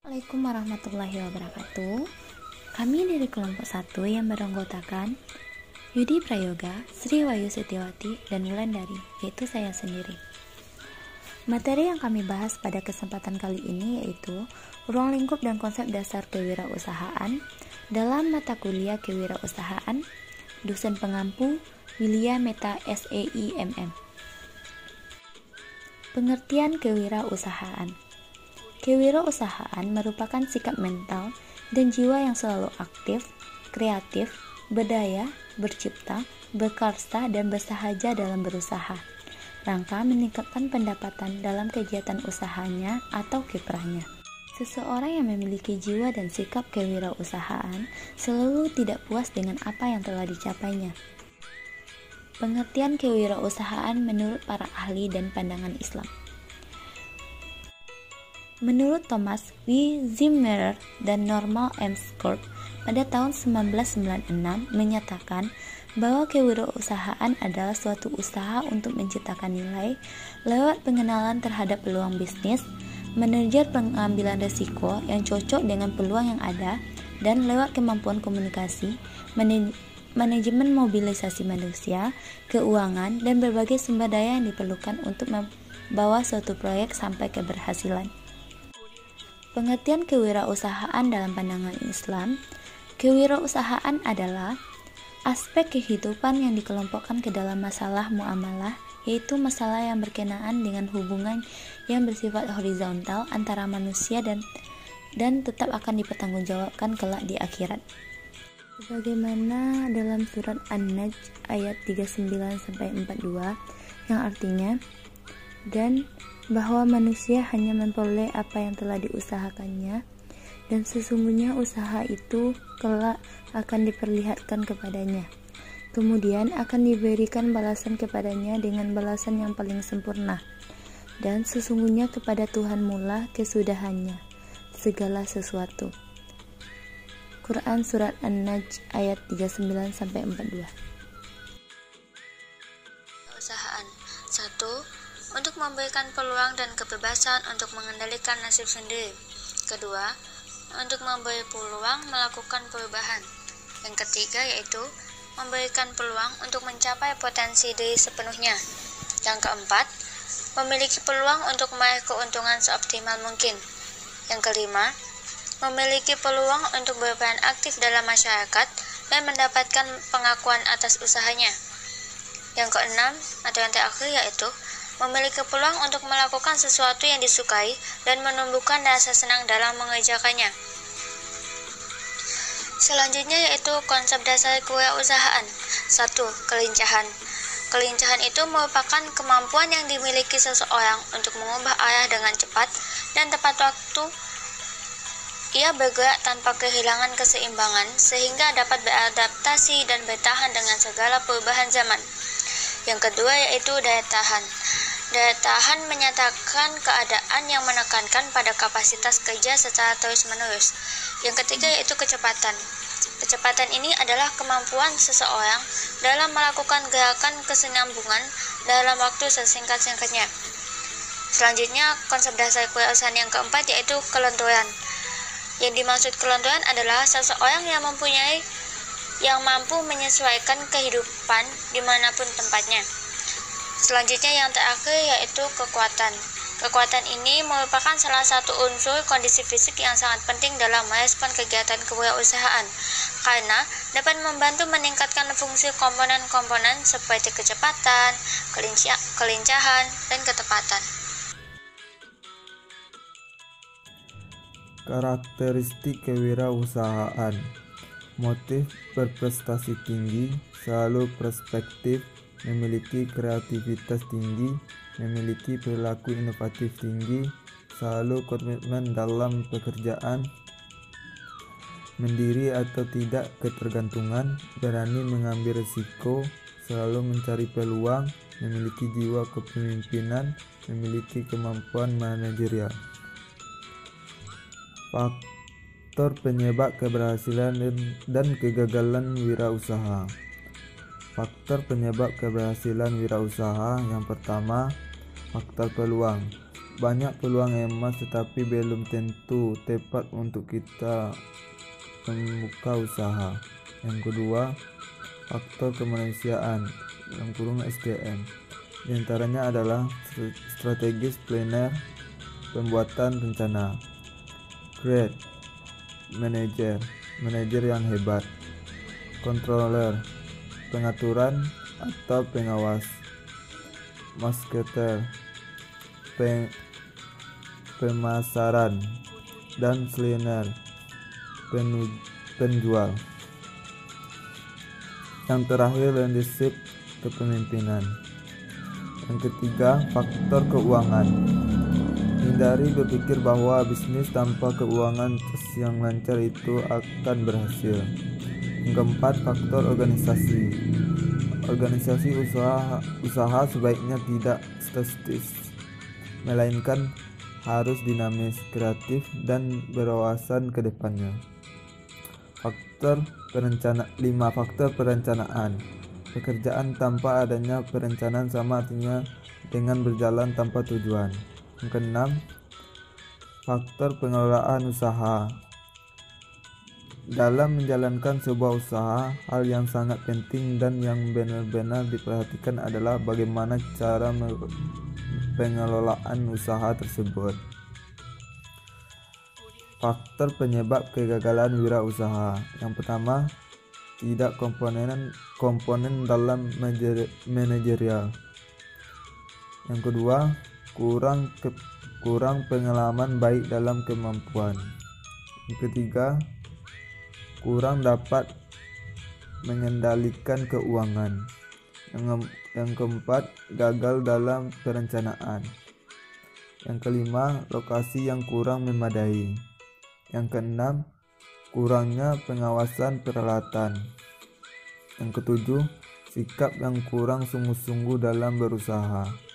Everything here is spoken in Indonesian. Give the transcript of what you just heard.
Assalamualaikum warahmatullahi wabarakatuh. Kami dari kelompok 1 yang beranggotakan Yudi Prayoga, Sri Wayu Setiawati, dan Wulandari, yaitu saya sendiri. Materi yang kami bahas pada kesempatan kali ini yaitu ruang lingkup dan konsep dasar kewirausahaan dalam mata kuliah kewirausahaan, dosen pengampu Willia Meta SEIMM. Pengertian kewirausahaan. Kewirausahaan merupakan sikap mental dan jiwa yang selalu aktif, kreatif, berdaya, bercipta, berkarsa, dan bersahaja dalam berusaha. Rangka meningkatkan pendapatan dalam kegiatan usahanya atau kiprahnya. Seseorang yang memiliki jiwa dan sikap kewirausahaan selalu tidak puas dengan apa yang telah dicapainya. Pengertian kewirausahaan menurut para ahli dan pandangan Islam. Menurut Thomas W. Zimmerer dan Norman M. Scott pada tahun 1996 menyatakan bahwa kewirausahaan adalah suatu usaha untuk menciptakan nilai lewat pengenalan terhadap peluang bisnis, manajer pengambilan risiko yang cocok dengan peluang yang ada, dan lewat kemampuan komunikasi, manajemen mobilisasi manusia, keuangan, dan berbagai sumber daya yang diperlukan untuk membawa suatu proyek sampai keberhasilan. Pengertian kewirausahaan dalam pandangan Islam. Kewirausahaan adalah aspek kehidupan yang dikelompokkan ke dalam masalah muamalah, yaitu masalah yang berkenaan dengan hubungan yang bersifat horizontal antara manusia dan tetap akan dipertanggungjawabkan kelak di akhirat. Sebagaimana dalam surat An-Najm ayat 39-42 yang artinya, dan bahwa manusia hanya memperoleh apa yang telah diusahakannya, dan sesungguhnya usaha itu kelak akan diperlihatkan kepadanya. Kemudian akan diberikan balasan kepadanya dengan balasan yang paling sempurna. Dan sesungguhnya kepada Tuhan mula kesudahannya segala sesuatu. Quran Surat An-Najm ayat 39-42. Usahaan 1. Untuk memberikan peluang dan kebebasan untuk mengendalikan nasib sendiri. Kedua, untuk memberi peluang melakukan perubahan. Yang ketiga yaitu memberikan peluang untuk mencapai potensi diri sepenuhnya. Yang keempat, memiliki peluang untuk meraih keuntungan seoptimal mungkin. Yang kelima, memiliki peluang untuk berperan aktif dalam masyarakat dan mendapatkan pengakuan atas usahanya. Yang keenam, atau yang terakhir yaitu memiliki peluang untuk melakukan sesuatu yang disukai dan menumbuhkan rasa senang dalam mengerjakannya. Selanjutnya yaitu konsep dasar kewirausahaan. 1. Kelincahan. Kelincahan itu merupakan kemampuan yang dimiliki seseorang untuk mengubah arah dengan cepat dan tepat waktu. Ia bergerak tanpa kehilangan keseimbangan sehingga dapat beradaptasi dan bertahan dengan segala perubahan zaman. Yang kedua yaitu daya tahan. Daya tahan menyatakan keadaan yang menekankan pada kapasitas kerja secara terus-menerus. Yang ketiga yaitu kecepatan. Kecepatan ini adalah kemampuan seseorang dalam melakukan gerakan kesinambungan dalam waktu sesingkat-singkatnya. Selanjutnya, konsep dasar kewirausahaan yang keempat yaitu kelenturan. Yang dimaksud kelenturan adalah seseorang yang mampu menyesuaikan kehidupan dimanapun tempatnya. Selanjutnya yang terakhir yaitu kekuatan. Kekuatan ini merupakan salah satu unsur kondisi fisik yang sangat penting dalam merespon kegiatan kewirausahaan karena dapat membantu meningkatkan fungsi komponen-komponen seperti kecepatan, kelincahan, dan ketepatan. Karakteristik kewirausahaan. Motif berprestasi tinggi, selalu perspektif, memiliki kreativitas tinggi, memiliki perilaku inovatif tinggi, selalu komitmen dalam pekerjaan, mandiri atau tidak ketergantungan, berani mengambil risiko, selalu mencari peluang, memiliki jiwa kepemimpinan, memiliki kemampuan manajerial. Faktor penyebab keberhasilan dan kegagalan wirausaha. Faktor penyebab keberhasilan wirausaha yang pertama, faktor peluang. banyak peluang emas tetapi belum tentu tepat untuk kita membuka usaha. Yang kedua, faktor kemanusiaan (SDM). Di antaranya adalah strategis, planner, pembuatan rencana, great manager yang hebat, controller, pengaturan atau pengawas, marketer, pemasaran, dan seller, penjual. Yang terakhir, leadership, kepemimpinan. Yang ketiga, faktor keuangan. Hindari berpikir bahwa bisnis tanpa keuangan yang lancar itu akan berhasil. Yang keempat, faktor organisasi. Organisasi usaha sebaiknya tidak statis, melainkan harus dinamis, kreatif, dan berwawasan ke depannya. 5. Faktor perencanaan. Pekerjaan tanpa adanya perencanaan sama artinya dengan berjalan tanpa tujuan. Yang keenam, faktor pengelolaan usaha. Dalam menjalankan sebuah usaha, hal yang sangat penting dan yang benar-benar diperhatikan adalah bagaimana cara pengelolaan usaha tersebut. Faktor penyebab kegagalan wirausaha. Yang pertama, tidak komponen dalam manajerial. Yang kedua, kurang pengalaman baik dalam kemampuan. Yang ketiga, kurang dapat mengendalikan keuangan. Yang keempat, gagal dalam perencanaan. Yang kelima, lokasi yang kurang memadai. Yang keenam, kurangnya pengawasan peralatan. Yang ketujuh, sikap yang kurang sungguh-sungguh dalam berusaha.